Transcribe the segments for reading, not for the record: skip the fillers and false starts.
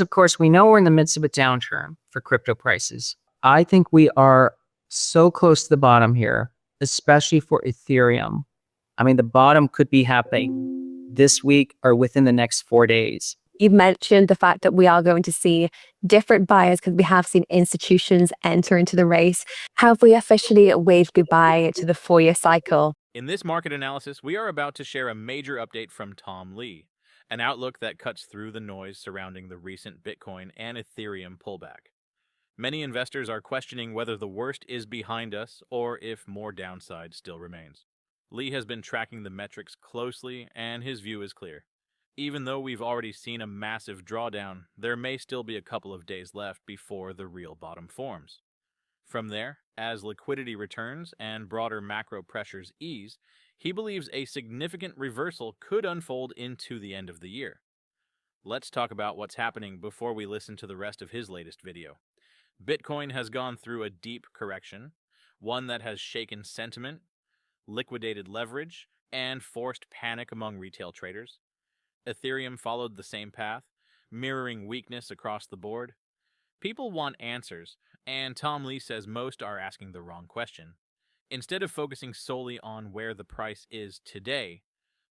Of course, we know we're in the midst of a downturn for crypto prices. I think we are so close to the bottom here, especially for Ethereum. I mean, the bottom could be happening this week or within the next 4 days. You've mentioned the fact that we are going to see different buyers because we have seen institutions enter into the race. Have we officially waved goodbye to the 4-year cycle? In this market analysis, we are about to share a major update from Tom Lee, an outlook that cuts through the noise surrounding the recent Bitcoin and Ethereum pullback. Many investors are questioning whether the worst is behind us or if more downside still remains. Lee has been tracking the metrics closely, and his view is clear. Even though we've already seen a massive drawdown, there may still be a couple of days left before the real bottom forms. From there, as liquidity returns and broader macro pressures ease, he believes a significant reversal could unfold into the end of the year. Let's talk about what's happening before we listen to the rest of his latest video. Bitcoin has gone through a deep correction, one that has shaken sentiment, liquidated leverage, and forced panic among retail traders. Ethereum followed the same path, mirroring weakness across the board. People want answers, and Tom Lee says most are asking the wrong question. Instead of focusing solely on where the price is today,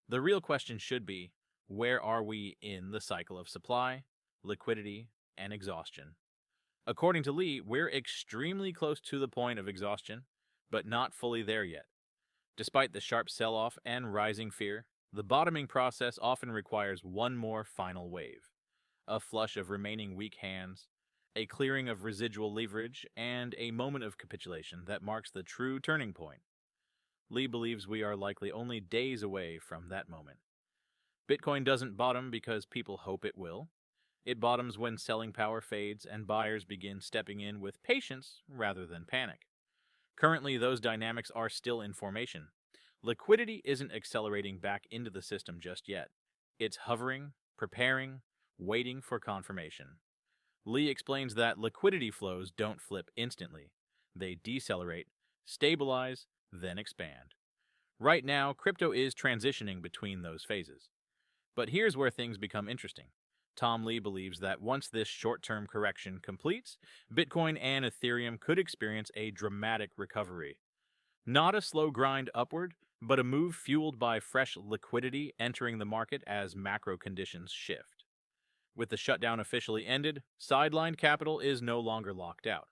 the real question should be, where are we in the cycle of supply, liquidity, and exhaustion? According to Lee, we're extremely close to the point of exhaustion, but not fully there yet. Despite the sharp sell-off and rising fear, the bottoming process often requires one more final wave. A flush of remaining weak hands, a clearing of residual leverage, and a moment of capitulation that marks the true turning point. Lee believes we are likely only days away from that moment. Bitcoin doesn't bottom because people hope it will. It bottoms when selling power fades and buyers begin stepping in with patience rather than panic. Currently, those dynamics are still in formation. Liquidity isn't accelerating back into the system just yet. It's hovering, preparing, waiting for confirmation. Lee explains that liquidity flows don't flip instantly. They decelerate, stabilize, then expand. Right now, crypto is transitioning between those phases. But here's where things become interesting. Tom Lee believes that once this short-term correction completes, Bitcoin and Ethereum could experience a dramatic recovery. Not a slow grind upward, but a move fueled by fresh liquidity entering the market as macro conditions shift. With the shutdown officially ended, sidelined capital is no longer locked out.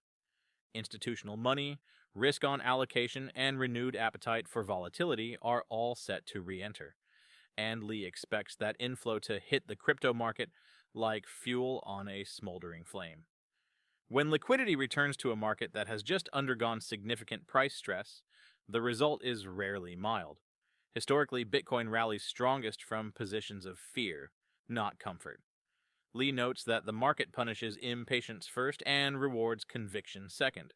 Institutional money, risk-on allocation, and renewed appetite for volatility are all set to re-enter. And Lee expects that inflow to hit the crypto market like fuel on a smoldering flame. When liquidity returns to a market that has just undergone significant price stress, the result is rarely mild. Historically, Bitcoin rallies strongest from positions of fear, not comfort. Lee notes that the market punishes impatience first and rewards conviction second.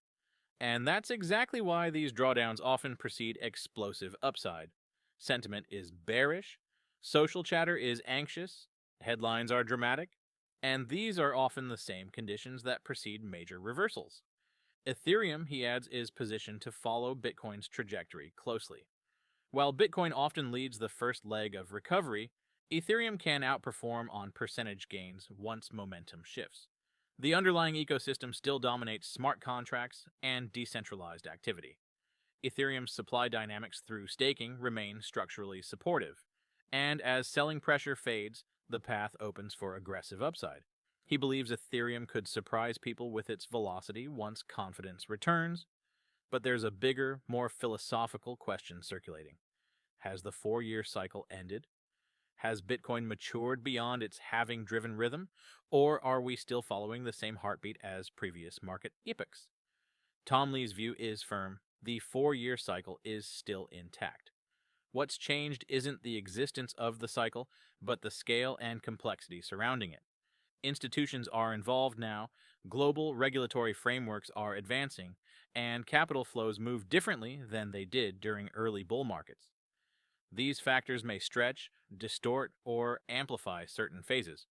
And that's exactly why these drawdowns often precede explosive upside. Sentiment is bearish, social chatter is anxious, headlines are dramatic, and these are often the same conditions that precede major reversals. Ethereum, he adds, is positioned to follow Bitcoin's trajectory closely. While Bitcoin often leads the first leg of recovery, Ethereum can outperform on percentage gains once momentum shifts. The underlying ecosystem still dominates smart contracts and decentralized activity. Ethereum's supply dynamics through staking remain structurally supportive, and as selling pressure fades, the path opens for aggressive upside. He believes Ethereum could surprise people with its velocity once confidence returns, but there's a bigger, more philosophical question circulating. Has the 4-year cycle ended? Has Bitcoin matured beyond its halving-driven rhythm, or are we still following the same heartbeat as previous market epochs? Tom Lee's view is firm. The 4-year cycle is still intact. What's changed isn't the existence of the cycle, but the scale and complexity surrounding it. Institutions are involved now, global regulatory frameworks are advancing, and capital flows move differently than they did during early bull markets. These factors may stretch, distort, or amplify certain phases,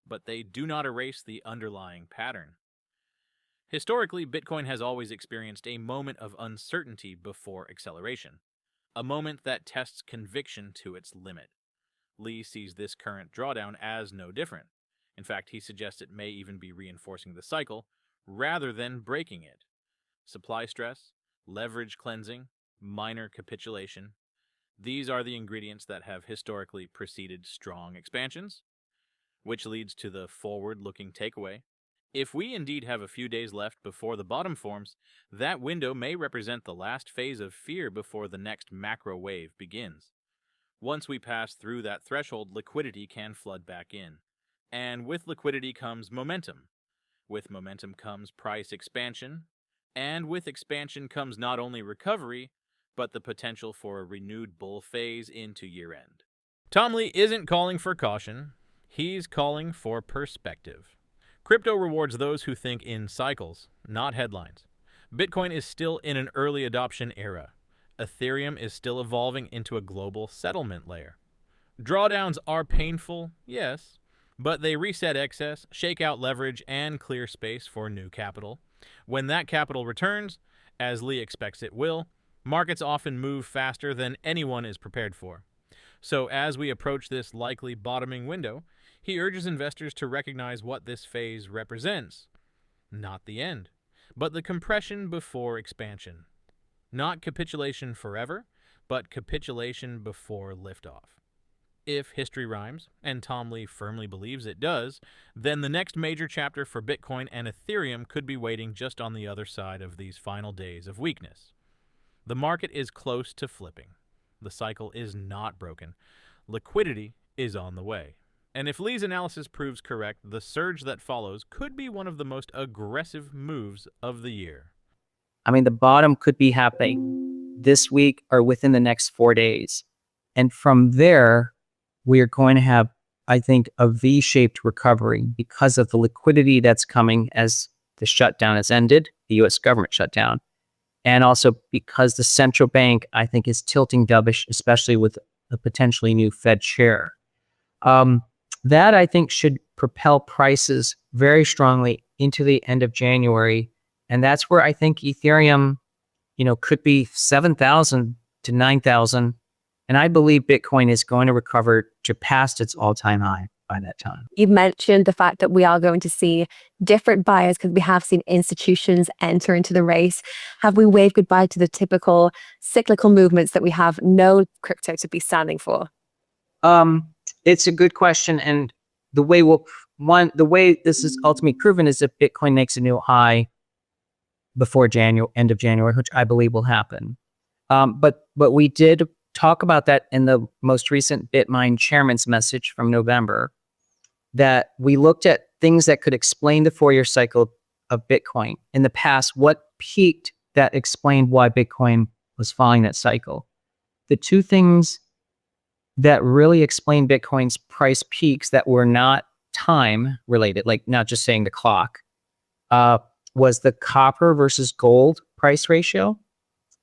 but they do not erase the underlying pattern. Historically, Bitcoin has always experienced a moment of uncertainty before acceleration, a moment that tests conviction to its limit. Lee sees this current drawdown as no different. In fact, he suggests it may even be reinforcing the cycle rather than breaking it. Supply stress, leverage cleansing, minor capitulation. These are the ingredients that have historically preceded strong expansions, which leads to the forward-looking takeaway. If we indeed have a few days left before the bottom forms, that window may represent the last phase of fear before the next macro wave begins. Once we pass through that threshold, liquidity can flood back in. And with liquidity comes momentum. With momentum comes price expansion. And with expansion comes not only recovery, but the potential for a renewed bull phase into year-end. Tom Lee isn't calling for caution. He's calling for perspective. Crypto rewards those who think in cycles, not headlines. Bitcoin is still in an early adoption era. Ethereum is still evolving into a global settlement layer. Drawdowns are painful, yes, but they reset excess, shake out leverage, and clear space for new capital. When that capital returns, as Lee expects it will, markets often move faster than anyone is prepared for. So as we approach this likely bottoming window, he urges investors to recognize what this phase represents. Not the end, but the compression before expansion. Not capitulation forever, but capitulation before liftoff. If history rhymes, and Tom Lee firmly believes it does, then the next major chapter for Bitcoin and Ethereum could be waiting just on the other side of these final days of weakness. The market is close to flipping. The cycle is not broken. Liquidity is on the way. And if Lee's analysis proves correct, the surge that follows could be one of the most aggressive moves of the year. I mean, the bottom could be happening this week or within the next 4 days. And from there, we are going to have, I think, a V-shaped recovery because of the liquidity that's coming as the shutdown has ended, the U.S. government shutdown. And also because the central bank, I think, is tilting dovish, especially with a potentially new Fed chair. That, I think, should propel prices very strongly into the end of January. And that's where I think Ethereum, could be 7,000 to 9,000. And I believe Bitcoin is going to recover to past its all-time high by that time. You've mentioned the fact that we are going to see different buyers because we have seen institutions enter into the race. Have we waved goodbye to the typical cyclical movements that we have no crypto to be standing for? It's a good question. And the way this is ultimately proven is if Bitcoin makes a new high before end of January, which I believe will happen. But we did talk about that in the most recent BitMine chairman's message from November, that we looked at things that could explain the 4-year cycle of Bitcoin. In the past, what peaked that explained why Bitcoin was following that cycle. The two things that really explain Bitcoin's price peaks that were not time related, like not just saying the clock, was the copper versus gold price ratio.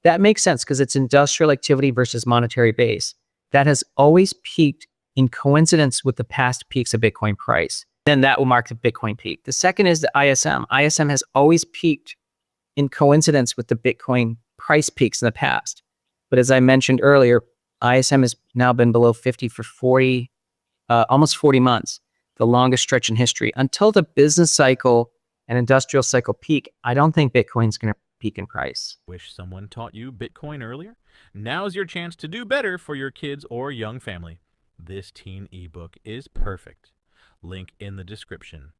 That makes sense because it's industrial activity versus monetary base. That has always peaked in coincidence with the past peaks of Bitcoin price. Then that will mark the Bitcoin peak. The second is the ISM. ISM has always peaked in coincidence with the Bitcoin price peaks in the past. But as I mentioned earlier, ISM has now been below 50 for almost 40 months, the longest stretch in history. Until the business cycle and industrial cycle peak, I don't think Bitcoin's going to peak in price. Wish someone taught you Bitcoin earlier? Now's your chance to do better for your kids or young family. This teen ebook is perfect. Link in the description.